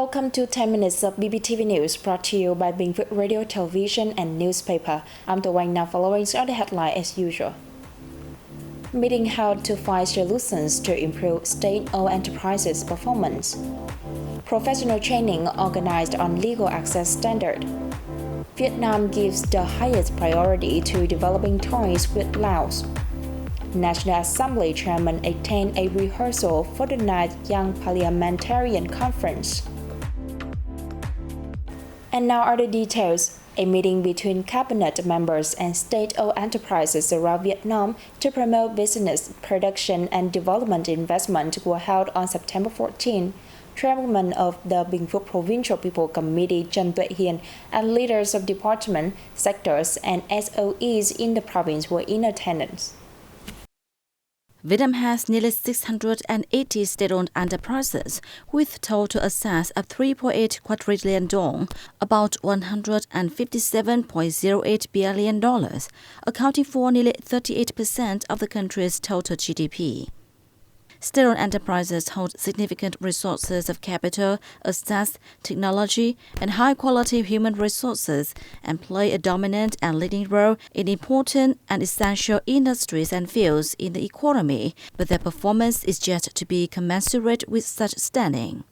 Welcome to 10 minutes of BPTV News brought to you by Bình Phước Radio, Television and Newspaper. I'm the one now following all the headlines as usual. Meeting held to find solutions to improve state-owned enterprises' performance. Professional training organized on legal access standard. Vietnam gives the highest priority to developing ties with Laos. National Assembly Chairman attend a rehearsal for the 9th Young Parliamentarian Conference. And now are the details. A meeting between cabinet members and state-owned enterprises around Vietnam to promote business, production and development investment were held on September 14. Chairman of the Bình Phước Provincial People Committee Trần Tuệ Hiền and leaders of department, sectors and SOEs in the province were in attendance. Vietnam has nearly 680 state-owned enterprises with total assets of 3.8 quadrillion dong, about $157.08 billion, accounting for nearly 38% of the country's total GDP. State-owned enterprises hold significant resources of capital, assets, technology, and high-quality human resources and play a dominant and leading role in important and essential industries and fields in the economy, but their performance is yet to be commensurate with such standing.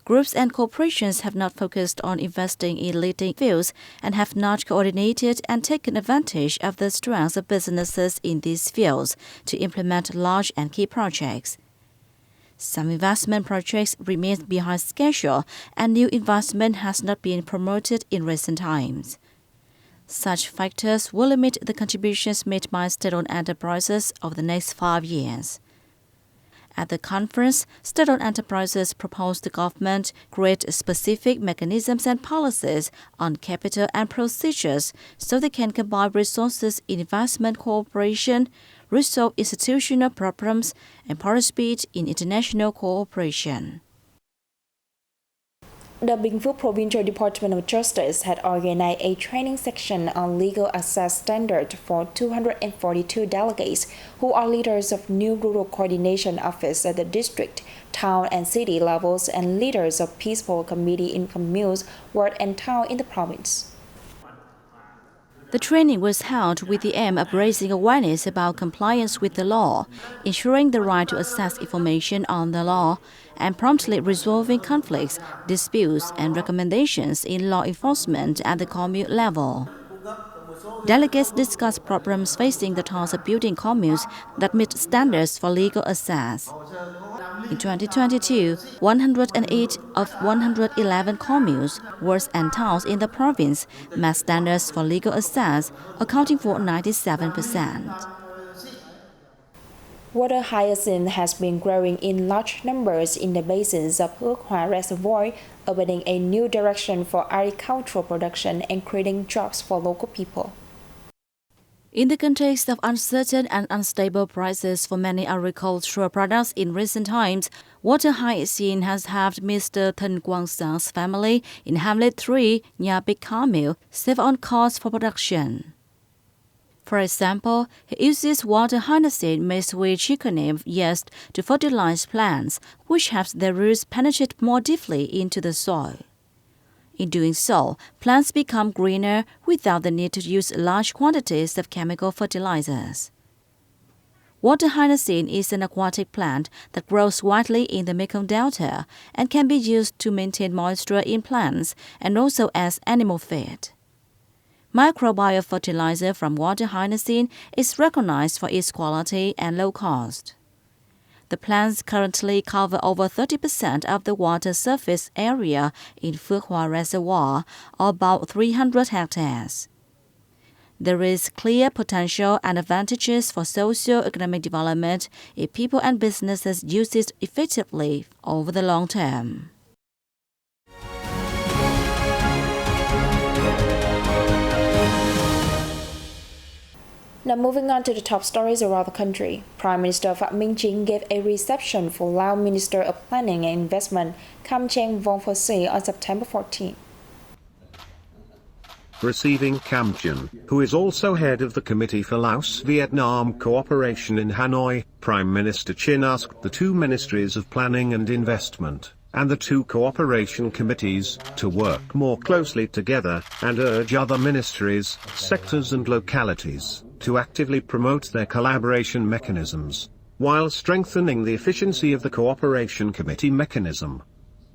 Groups and corporations have not focused on investing in leading fields and have not coordinated and taken advantage of the strengths of businesses in these fields to implement large and key projects. Some investment projects remain behind schedule and new investment has not been promoted in recent times. Such factors will limit the contributions made by state-owned enterprises over the next 5 years. At the conference, state-owned enterprises proposed the government create specific mechanisms and policies on capital and procedures so they can combine resources in investment cooperation, resolve institutional problems, and participate in international cooperation. The Bình Phước Provincial Department of Justice had organized a training section on legal access standard for 242 delegates who are leaders of new rural coordination office at the district, town and city levels and leaders of peaceful committee in communes, ward and town in the province. The training was held with the aim of raising awareness about compliance with the law, ensuring the right to access information on the law, and promptly resolving conflicts, disputes, and recommendations in law enforcement at the commune level. Delegates discussed problems facing the task of building communes that meet standards for legal access. In 2022, 108 of 111 communes, wards and towns in the province met standards for legal access, accounting for 97%. Water hyacinth has been growing in large numbers in the basins of Phước Hòa Reservoir, opening a new direction for agricultural production and creating jobs for local people. In the context of uncertain and unstable prices for many agricultural products in recent times, water hyacinth has helped Mr. Thân Quang Sang's family in Hamlet 3, near Big Carmel, save on costs for production. For example, he uses water hyacinth mixed with chiconeum yeast to fertilize plants, which helps their roots penetrate more deeply into the soil. In doing so, plants become greener without the need to use large quantities of chemical fertilizers. Water hyacinth is an aquatic plant that grows widely in the Mekong Delta and can be used to maintain moisture in plants and also as animal feed. Microbial fertilizer from water hyacinth is recognized for its quality and low cost. The plants currently cover over 30% of the water surface area in Phước Hòa Reservoir, or about 300 hectares. There is clear potential and advantages for socio-economic development if people and businesses use it effectively over the long term. Now moving on to the top stories around the country. Prime Minister Phạm Minh Chính gave a reception for Laos Minister of Planning and Investment Kham Cheng Vongphasi on September 14. Receiving Kham Cheng, who is also head of the Committee for Laos-Vietnam Cooperation in Hanoi, Prime Minister Chin asked the two ministries of planning and investment, and the two cooperation committees to work more closely together and urge other ministries, sectors and localities to actively promote their collaboration mechanisms, while strengthening the efficiency of the cooperation committee mechanism.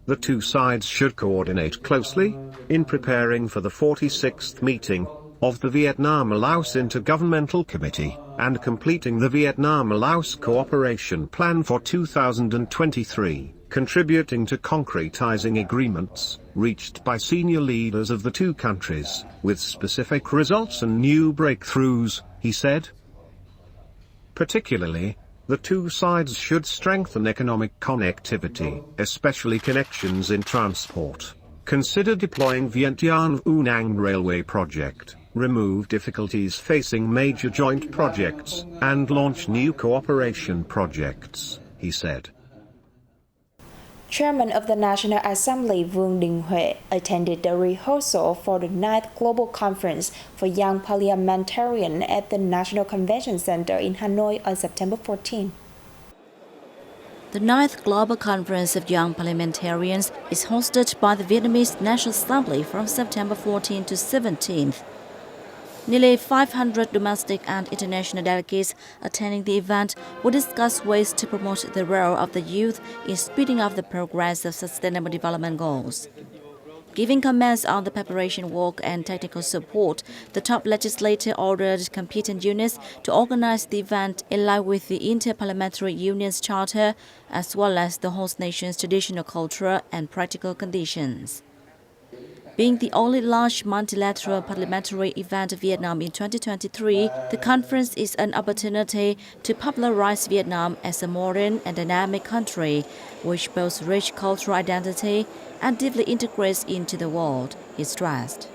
The two sides should coordinate closely in preparing for the 46th meeting of the Vietnam-Laos Intergovernmental Committee and completing the Vietnam-Laos Cooperation Plan for 2023, contributing to concretizing agreements reached by senior leaders of the two countries, with specific results and new breakthroughs, he said. Particularly, the two sides should strengthen economic connectivity, especially connections in transport, consider deploying Vientiane-Vu Nang Railway project, remove difficulties facing major joint projects, and launch new cooperation projects, he said. Chairman of the National Assembly Vương Đình Huệ attended the rehearsal for the 9th Global Conference for Young Parliamentarians at the National Convention Center in Hanoi on September 14. The 9th Global Conference of Young Parliamentarians is hosted by the Vietnamese National Assembly from September 14 to 17th. Nearly 500 domestic and international delegates attending the event will discuss ways to promote the role of the youth in speeding up the progress of Sustainable Development Goals. Giving comments on the preparation work and technical support, the top legislator ordered competent units to organize the event in line with the Inter-Parliamentary Union's charter, as well as the host nation's traditional culture and practical conditions. Being the only large multilateral parliamentary event of Vietnam in 2023, the conference is an opportunity to popularize Vietnam as a modern and dynamic country, which boasts rich cultural identity and deeply integrates into the world, he stressed.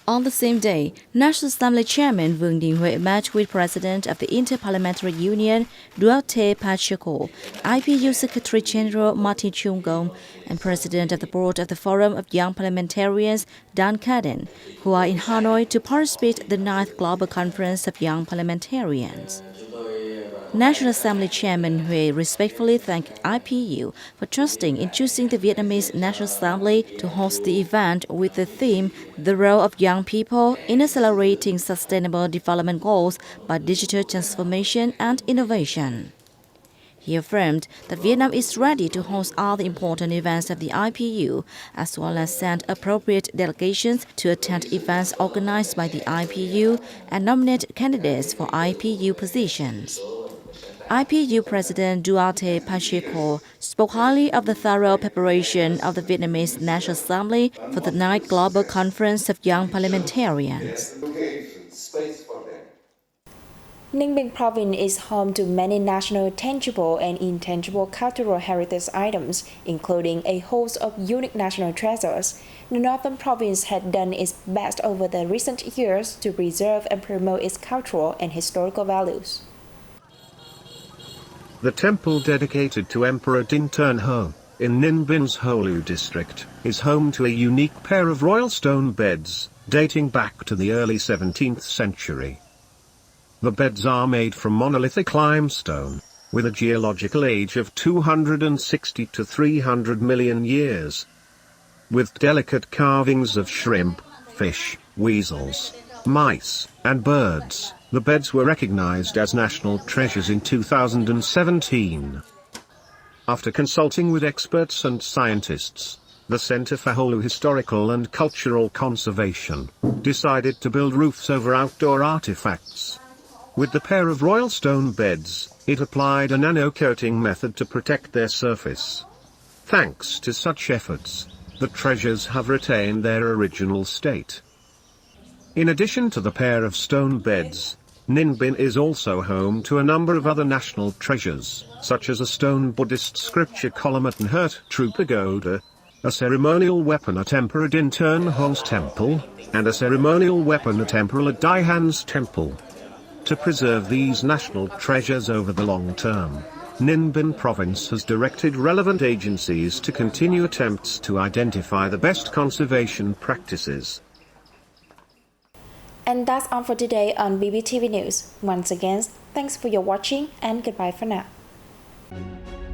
On the same day, National Assembly Chairman Vương Đình Huệ met with President of the Inter-Parliamentary Union, Duarte Pacheco, IPU Secretary General Martin Chung Gong, and President of the Board of the Forum of Young Parliamentarians, Dan Caden, who are in Hanoi to participate in the 9th Global Conference of Young Parliamentarians. National Assembly Chairman Huệ respectfully thanked IPU for trusting in choosing the Vietnamese National Assembly to host the event with the theme "The Role of Young People in Accelerating Sustainable Development Goals by Digital Transformation and Innovation." He affirmed that Vietnam is ready to host all the important events of the IPU, as well as send appropriate delegations to attend events organized by the IPU and nominate candidates for IPU positions. IPU President Duarte Pacheco spoke highly of the thorough preparation of the Vietnamese National Assembly for the 9th Global Conference of Young Parliamentarians. Ninh Bình Province is home to many national tangible and intangible cultural heritage items, including a host of unique national treasures. The Northern Province had done its best over the recent years to preserve and promote its cultural and historical values. The temple dedicated to Emperor Din Turn Ho, in Ninh Binh Ho Lu district, is home to a unique pair of royal stone beds, dating back to the early 17th century. The beds are made from monolithic limestone, with a geological age of 260 to 300 million years. With delicate carvings of shrimp, fish, weasels, mice, and birds, the beds were recognized as national treasures in 2017. After consulting with experts and scientists, the Center for Ho Lu Historical and Cultural Conservation decided to build roofs over outdoor artifacts. With the pair of royal stone beds, it applied a nano-coating method to protect their surface. Thanks to such efforts, the treasures have retained their original state. In addition to the pair of stone beds, Ninh Binh is also home to a number of other national treasures, such as a stone Buddhist scripture column at Nhert Tru Pagoda, a ceremonial weapon at Emperor Din Turn Ho's temple, and a ceremonial weapon at Emperor Dai Han's temple. To preserve these national treasures over the long term, Ninh Binh Province has directed relevant agencies to continue attempts to identify the best conservation practices. And that's all for today on BPTV News. Once again, thanks for your watching and goodbye for now. Bye.